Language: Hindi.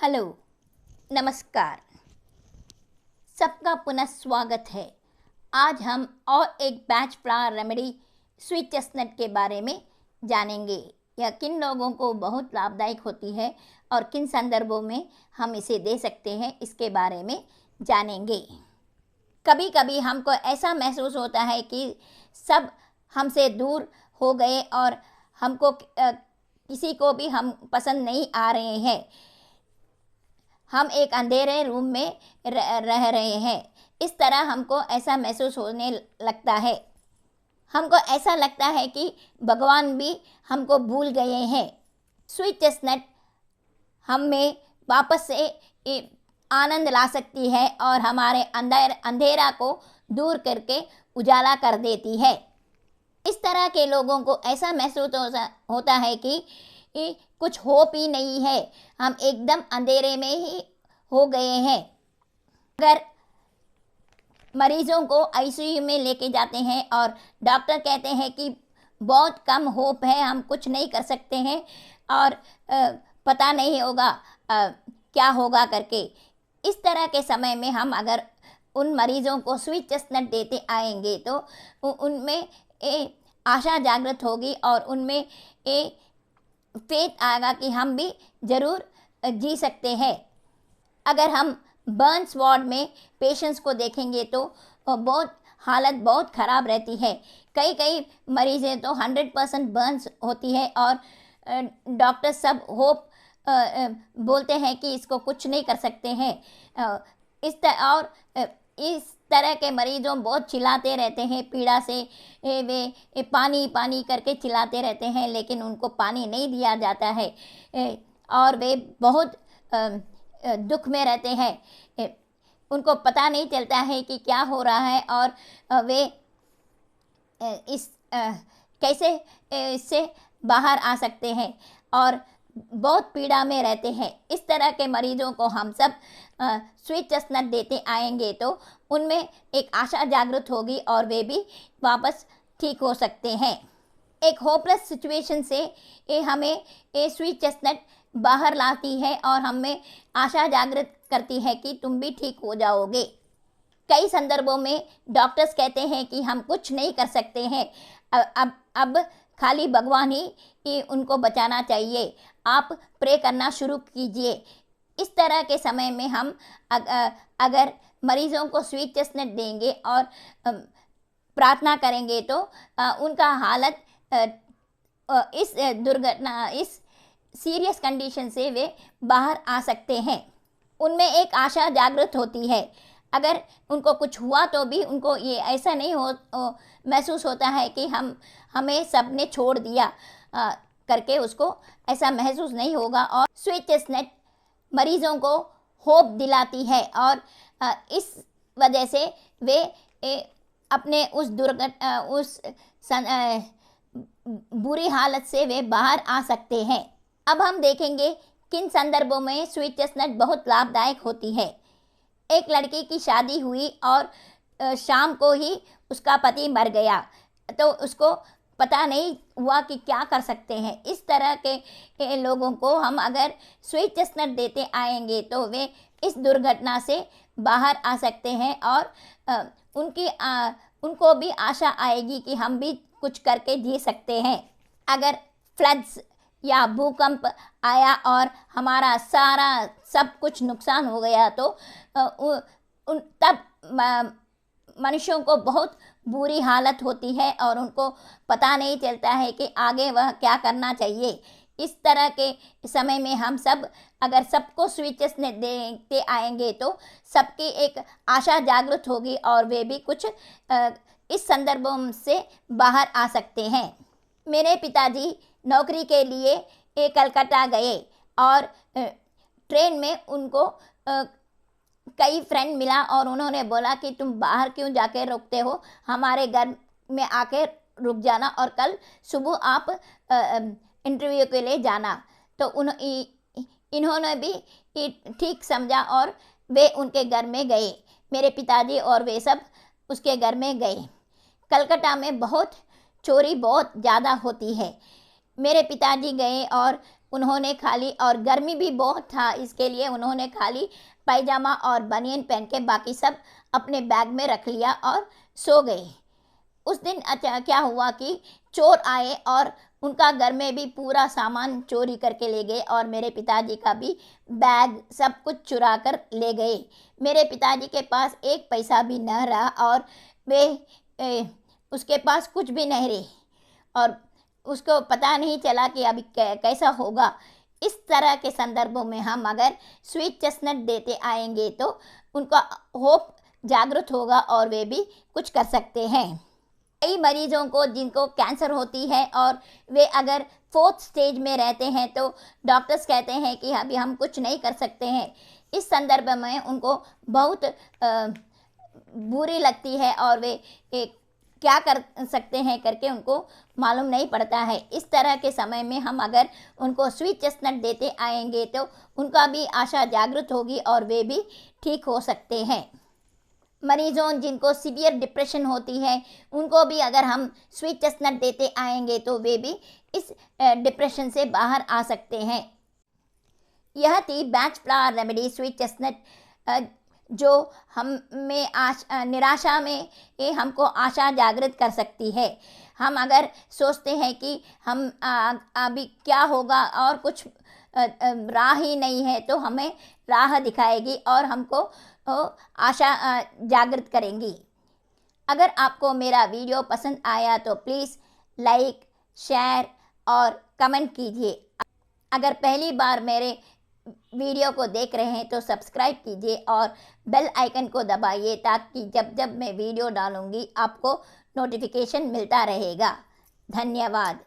हेलो, नमस्कार। सबका पुनः स्वागत है। आज हम और एक batch flower remedy sweet chestnut के बारे में जानेंगे। यह किन लोगों को बहुत लाभदायक होती है और किन संदर्भों में हम इसे दे सकते हैं, इसके बारे में जानेंगे। कभी कभी हमको ऐसा महसूस होता है कि सब हमसे दूर हो गए और हमको किसी को भी हम पसंद नहीं आ रहे हैं। हम एक अंधेरे रूम में रह रहे हैं। इस तरह हमको ऐसा महसूस होने लगता है। हमको ऐसा लगता है कि भगवान भी हमको भूल गए हैं। स्वीट चेस्टनट हमें वापस से आनंद ला सकती है और हमारे अंधेरा को दूर करके उजाला कर देती है। इस तरह के लोगों को ऐसा महसूस होता है कि कुछ होप ही नहीं है, हम एकदम अंधेरे में ही हो गए हैं। अगर मरीजों को आईसीयू में लेके जाते हैं और डॉक्टर कहते हैं कि बहुत कम होप है, हम कुछ नहीं कर सकते हैं और पता नहीं होगा क्या होगा करके, इस तरह के समय में हम अगर उन मरीजों को स्वीट चेस्टनट देते आएंगे तो उनमें आशा जागृत होगी और उनमें फेथ आएगा कि हम भी ज़रूर जी सकते हैं। अगर हम बर्न्स वार्ड में पेशेंट्स को देखेंगे तो बहुत हालत बहुत ख़राब रहती है। कई मरीज़ें तो 100% बर्न्स होती है और डॉक्टर सब होप बोलते हैं कि इसको कुछ नहीं कर सकते हैं। इस तरह के मरीजों बहुत चिल्लाते रहते हैं पीड़ा से, वे पानी पानी करके चिल्लाते रहते हैं, लेकिन उनको पानी नहीं दिया जाता है और वे बहुत दुख में रहते हैं। उनको पता नहीं चलता है कि क्या हो रहा है और वे कैसे इससे बाहर आ सकते हैं और बहुत पीड़ा में रहते हैं। इस तरह के मरीजों को हम सब स्वीट चेस्टनट देते आएंगे तो उनमें एक आशा जागृत होगी और वे भी वापस ठीक हो सकते हैं। एक होपलेस सिचुएशन से हमें स्वीट चेस्टनट बाहर लाती है और हमें आशा जागृत करती है कि तुम भी ठीक हो जाओगे। कई संदर्भों में डॉक्टर्स कहते हैं कि हम कुछ नहीं कर सकते हैं, अब खाली भगवान ही उनको बचाना चाहिए, आप प्रे करना शुरू कीजिए। इस तरह के समय में हम अगर मरीजों को स्वीट चेस्टनट देंगे और प्रार्थना करेंगे तो उनका हालत इस दुर्घटना, इस सीरियस कंडीशन से वे बाहर आ सकते हैं। उनमें एक आशा जागृत होती है। अगर उनको कुछ हुआ तो भी उनको ये ऐसा नहीं महसूस होता है कि हमें सब ने छोड़ दिया करके, उसको ऐसा महसूस नहीं होगा। और स्वीट चेस्टनट मरीजों को होप दिलाती है और इस वजह से वे अपने उस बुरी हालत से वे बाहर आ सकते हैं। अब हम देखेंगे किन संदर्भों में स्वीट चेस्टनट बहुत लाभदायक होती है। एक लड़की की शादी हुई और शाम को ही उसका पति मर गया, तो उसको पता नहीं हुआ कि क्या कर सकते हैं। इस तरह के लोगों को हम अगर स्वीट चेस्टनट देते आएंगे तो वे इस दुर्घटना से बाहर आ सकते हैं और उनको भी आशा आएगी कि हम भी कुछ करके जी सकते हैं। अगर फ्लड्स या भूकंप आया और हमारा सारा सब कुछ नुकसान हो गया तो तब मनुष्यों को बहुत बुरी हालत होती है और उनको पता नहीं चलता है कि आगे वह क्या करना चाहिए। इस तरह के समय में हम सब अगर सबको स्वीट चेस्टनट देते आएंगे तो सबकी एक आशा जागृत होगी और वे भी कुछ इस संदर्भों से बाहर आ सकते हैं। मेरे पिताजी नौकरी के लिए कलकत्ता गए और ट्रेन में उनको कई फ्रेंड मिला और उन्होंने बोला कि तुम बाहर क्यों जाके रुकते हो, हमारे घर में आके रुक जाना और कल सुबह आप इंटरव्यू के लिए जाना। तो इन्होंने भी ठीक समझा और वे उनके घर में गए। मेरे पिताजी और वे सब उसके घर में गए। कलकत्ता में बहुत चोरी बहुत ज़्यादा होती है। मेरे पिताजी गए और उन्होंने खाली, और गर्मी भी बहुत था इसके लिए उन्होंने खाली पैजामा और बनियन पहन के बाकी सब अपने बैग में रख लिया और सो गए। उस दिन क्या हुआ कि चोर आए और उनका घर में भी पूरा सामान चोरी करके ले गए और मेरे पिताजी का भी बैग सब कुछ चुरा कर ले गए। मेरे पिताजी के पास एक पैसा भी न रहा और वे उसके पास कुछ भी नहीं रहे और उसको पता नहीं चला कि अभी कैसा होगा। इस तरह के संदर्भों में हम अगर स्वीट चेस्टनट देते आएंगे तो उनका होप जागृत होगा और वे भी कुछ कर सकते हैं। कई मरीजों को जिनको कैंसर होती है और वे अगर 4th स्टेज में रहते हैं तो डॉक्टर्स कहते हैं कि अभी हम कुछ नहीं कर सकते हैं। इस संदर्भ में उनको बहुत बुरी लगती है और वे क्या कर सकते हैं करके उनको मालूम नहीं पड़ता है। इस तरह के समय में हम अगर उनको स्वीट चेस्टनट देते आएंगे तो उनका भी आशा जागृत होगी और वे भी ठीक हो सकते हैं। मरीजों जिनको सीवियर डिप्रेशन होती है उनको भी अगर हम स्वीट चेस्टनट देते आएंगे तो वे भी इस डिप्रेशन से बाहर आ सकते हैं। यह थी batch flower remedy sweet chestnut जो हमें निराशा में हमको आशा जागृत कर सकती है। हम अगर सोचते हैं कि हम अभी क्या होगा और कुछ राह ही नहीं है तो हमें राह दिखाएगी और हमको आशा जागृत करेंगी। अगर आपको मेरा वीडियो पसंद आया तो प्लीज़ लाइक, शेयर और कमेंट कीजिए। अगर पहली बार मेरे वीडियो को देख रहे हैं तो सब्सक्राइब कीजिए और बेल आइकन को दबाइए ताकि जब जब मैं वीडियो डालूँगी आपको नोटिफिकेशन मिलता रहेगा। धन्यवाद।